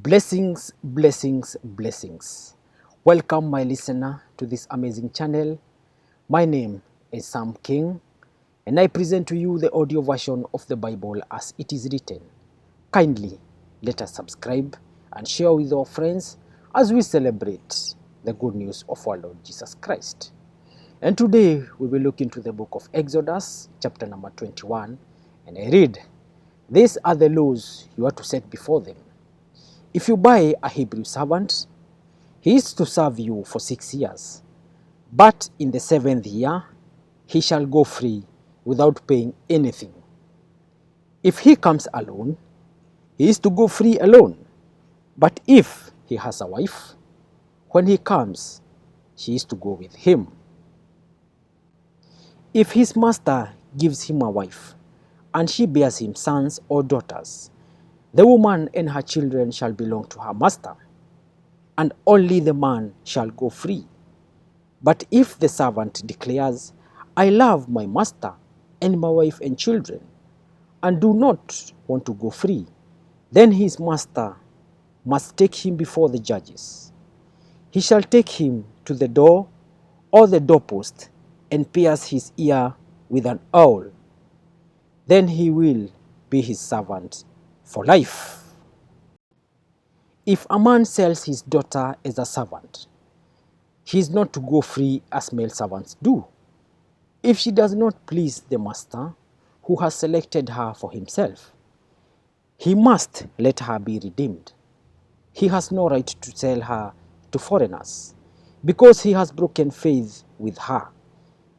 Blessings, blessings, blessings. Welcome, my listener, to this amazing channel. My name is Sam King, and I present to you the audio version of the Bible as it is written. Kindly let us subscribe and share with our friends as we celebrate the good news of our Lord Jesus Christ. And today we will look into the book of Exodus, chapter number 21, and I read, "These are the laws you are to set before them. If you buy a Hebrew servant, he is to serve you for 6 years, but in the 7th year he shall go free without paying anything. If he comes alone, he is to go free alone, but if he has a wife, when he comes, she is to go with him. If his master gives him a wife, and she bears him sons or daughters, the woman and her children shall belong to her master, and only the man shall go free. But if the servant declares, I love my master and my wife and children, and do not want to go free, then his master must take him before the judges. He shall take him to the door or the doorpost and pierce his ear with an awl. Then he will be his servant for life. If a man sells his daughter as a servant, he is not to go free as male servants do. If she does not please the master who has selected her for himself, he must let her be redeemed. He has no right to sell her to foreigners because he has broken faith with her.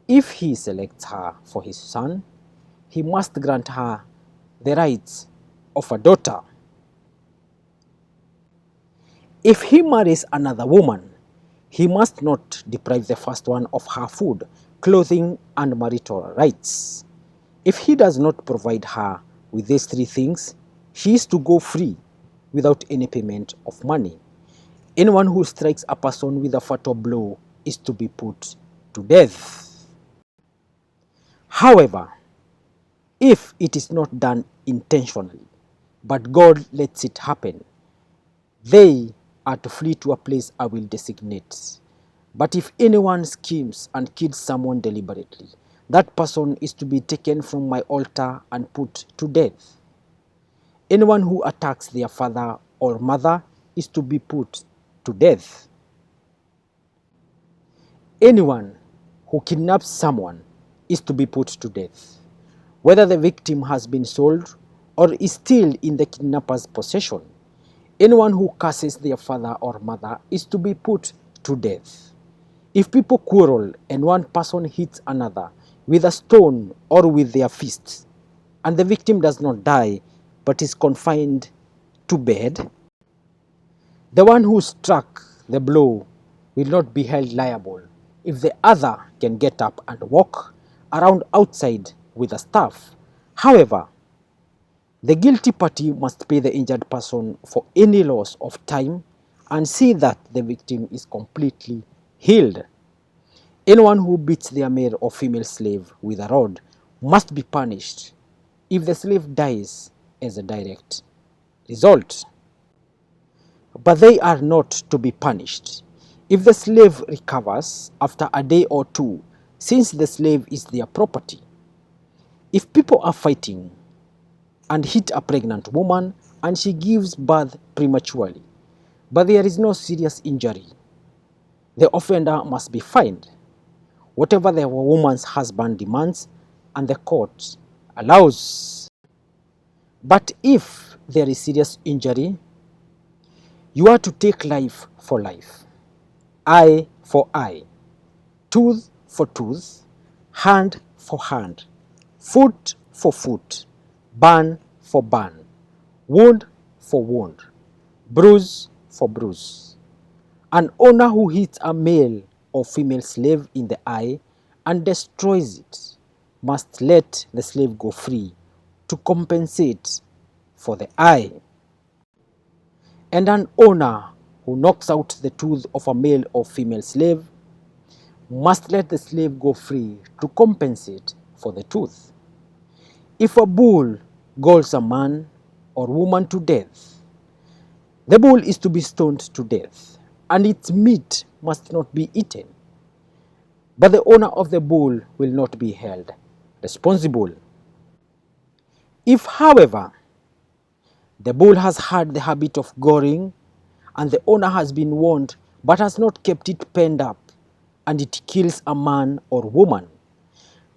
If he selects her for his son, he must grant her the rights of a daughter. If he marries another woman, he must not deprive the first one of her food, clothing, and marital rights. If he does not provide her with these 3 things, she is to go free without any payment of money. Anyone who strikes a person with a fatal blow is to be put to death. However, if it is not done intentionally, but God lets it happen, they are to flee to a place I will designate. But if anyone schemes and kills someone deliberately, that person is to be taken from my altar and put to death. Anyone who attacks their father or mother is to be put to death. Anyone who kidnaps someone is to be put to death, whether the victim has been sold or is still in the kidnapper's possession. Anyone who curses their father or mother is to be put to death. If people quarrel and one person hits another with a stone or with their fists, and the victim does not die but is confined to bed, the one who struck the blow will not be held liable if the other can get up and walk around outside with a staff. However, the guilty party must pay the injured person for any loss of time and see that the victim is completely healed. Anyone who beats their male or female slave with a rod must be punished if the slave dies as a direct result. But they are not to be punished if the slave recovers after a day or 2, since the slave is their property. If people are fighting and hit a pregnant woman and she gives birth prematurely, but there is no serious injury, the offender must be fined whatever the woman's husband demands and the court allows. But if there is serious injury, you are to take life for life, eye for eye, tooth for tooth, hand for hand, foot for foot, burn for burn, wound for wound, bruise for bruise. An owner who hits a male or female slave in the eye and destroys it must let the slave go free to compensate for the eye. And an owner who knocks out the tooth of a male or female slave must let the slave go free to compensate for the tooth. If a bull galls a man or woman to death, The bull is to be stoned to death, and its meat must not be eaten. But the owner of the bull will not be held responsible. If, however, the bull has had the habit of goring, and the owner has been warned but has not kept it penned up, and it kills a man or woman,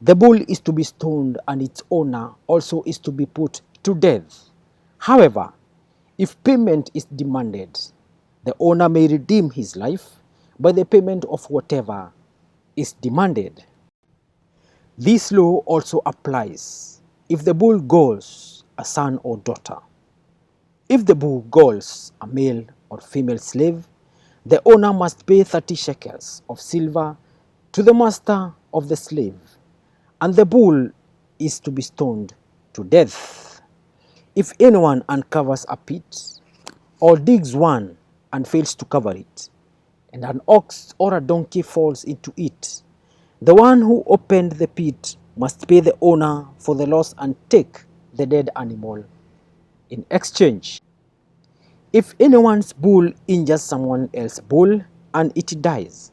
the bull is to be stoned, and its owner also is to be put to death. However, if payment is demanded, the owner may redeem his life by the payment of whatever is demanded. This law also applies if the bull galls a son or daughter. If the bull galls a male or female slave, the owner must pay 30 shekels of silver to the master of the slave, and the bull is to be stoned to death. If anyone uncovers a pit or digs one and fails to cover it, and an ox or a donkey falls into it, the one who opened the pit must pay the owner for the loss and take the dead animal in exchange. If anyone's bull injures someone else's bull and it dies,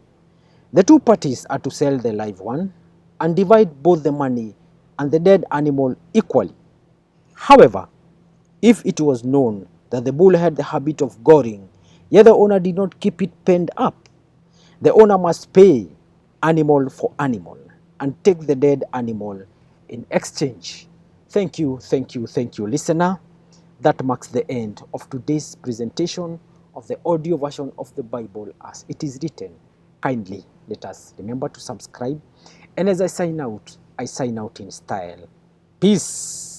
the two parties are to sell the live one and divide both the money and the dead animal equally. However, if it was known that the bull had the habit of goring, yet the owner did not keep it penned up, the owner must pay animal for animal and take the dead animal in exchange. Thank you, listener. That marks the end of today's presentation of the audio version of the Bible as it is written. Kindly let us remember to subscribe, and as I sign out in style. Peace.